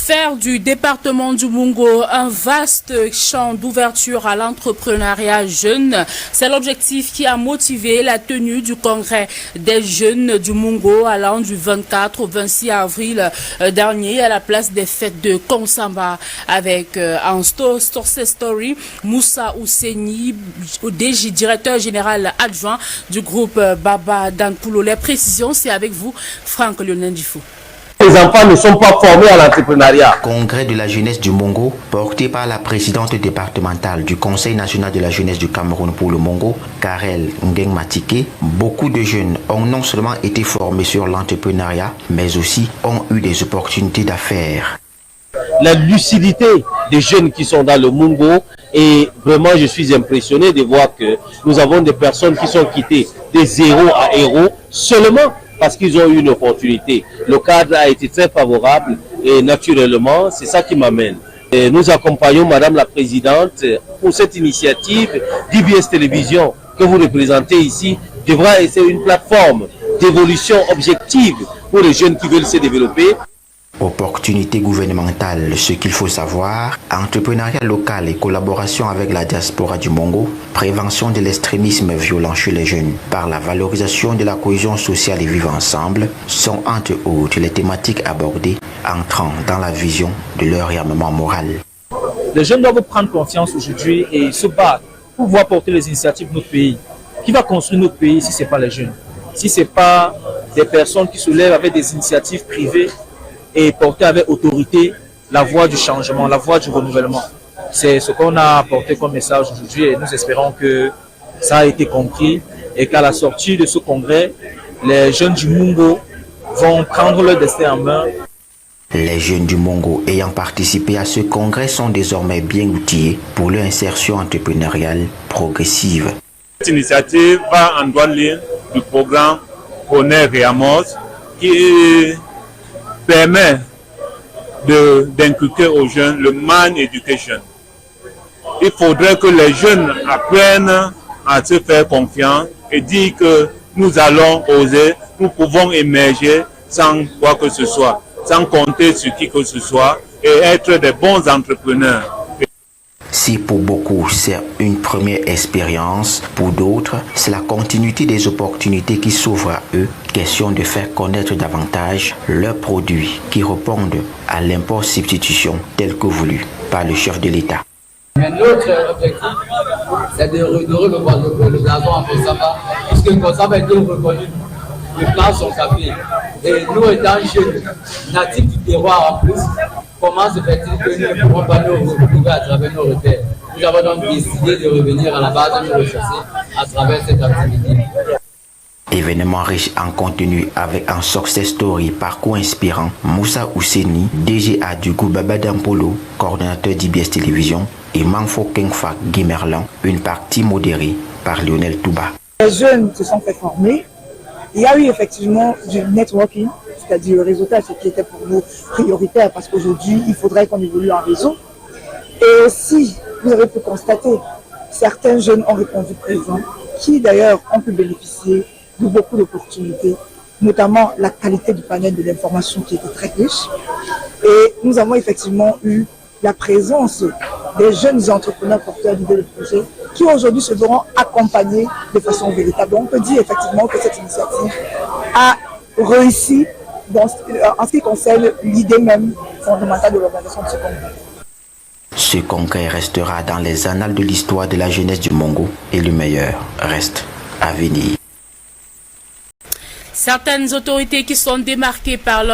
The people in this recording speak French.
Faire du département du Mungo un vaste champ d'ouverture à l'entrepreneuriat jeune, c'est l'objectif qui a motivé la tenue du congrès des jeunes du Mungo allant du 24 au 26 avril dernier à la place des fêtes de Konsamba avec en success story Moussa Ousseni, directeur général adjoint du groupe Baba Danpulo. Les précisions, c'est avec vous, Franck Lionel Difou. Les enfants ne sont pas formés à l'entrepreneuriat. Congrès de la jeunesse du Mungo, porté par la présidente départementale du Conseil national de la jeunesse du Cameroun pour le Mungo, Karel Ngeng Matike. Beaucoup de jeunes ont non seulement été formés sur l'entrepreneuriat, mais aussi ont eu des opportunités d'affaires. La lucidité des jeunes qui sont dans le Mungo, et vraiment je suis impressionné de voir que nous avons des personnes qui sont quittées de zéro à héros seulement parce qu'ils ont eu une opportunité. Le cadre a été très favorable et naturellement, c'est ça qui m'amène. Nous accompagnons Madame la Présidente pour cette initiative. DBS Télévision que vous représentez ici devra être une plateforme d'évolution objective pour les jeunes qui veulent se développer. Opportunités gouvernementales, ce qu'il faut savoir, entrepreneuriat local et collaboration avec la diaspora du Mungo, prévention de l'extrémisme violent chez les jeunes par la valorisation de la cohésion sociale et vivre ensemble sont entre autres les thématiques abordées entrant dans la vision de leur réarmement moral. Les jeunes doivent prendre conscience aujourd'hui et se battre pour pouvoir porter les initiatives de notre pays. Qui va construire notre pays si ce n'est pas les jeunes? Si ce n'est pas des personnes qui se lèvent avec des initiatives privées et porter avec autorité la voie du changement, la voie du renouvellement. C'est ce qu'on a apporté comme message aujourd'hui et nous espérons que ça a été compris et qu'à la sortie de ce congrès, les jeunes du Mungo vont prendre leur destin en main. Les jeunes du Mungo ayant participé à ce congrès sont désormais bien outillés pour leur insertion entrepreneuriale progressive. Cette initiative va en droite ligne du programme Honneur et Amos qui permet d'inculquer aux jeunes le mind education. Il faudrait que les jeunes apprennent à se faire confiance et dire que nous allons oser, nous pouvons émerger sans quoi que ce soit, sans compter sur qui que ce soit et être des bons entrepreneurs. Si pour beaucoup c'est une première expérience, pour d'autres c'est la continuité des opportunités qui s'ouvrent à eux. Question de faire connaître davantage leurs produits qui répondent à l'import-substitution tel que voulu par le chef de l'État. Notre objectif, c'est de redorer le blason en Konsamba, puisque Konsamba est reconnu, le plan son café. Et nous étant jeunes, natifs du terroir en plus, comment se fait-il que nous ne pourrons pas nous retrouver à travers nos repères? Nous avons donc décidé de revenir à la base de nos recherches à travers cette activité. Événement riche en contenu avec un success story, parcours inspirant, Moussa Ousseni, DGA du groupe Baba Danpulo, coordonnateur d'IBS Télévision, et Manfo Kengfa Guimerlan, une partie modérée par Lionel Touba. Les jeunes se sont fait former. Il y a eu effectivement du networking, c'est-à-dire le réseautage, ce qui était pour nous prioritaire parce qu'aujourd'hui, il faudrait qu'on évolue en réseau. Et aussi, vous avez pu constater, certains jeunes ont répondu présent, qui d'ailleurs ont pu bénéficier de beaucoup d'opportunités, notamment la qualité du panel de l'information qui était très riche. Et nous avons effectivement eu la présence des jeunes entrepreneurs porteurs d'idées de projet qui aujourd'hui se verront accompagnés de façon véritable. On peut dire effectivement que cette initiative a réussi en ce qui concerne l'idée même fondamentale de l'organisation de ce congrès. Ce congrès restera dans les annales de l'histoire de la jeunesse du Mungo et le meilleur reste à venir. Certaines autorités qui sont démarquées par leur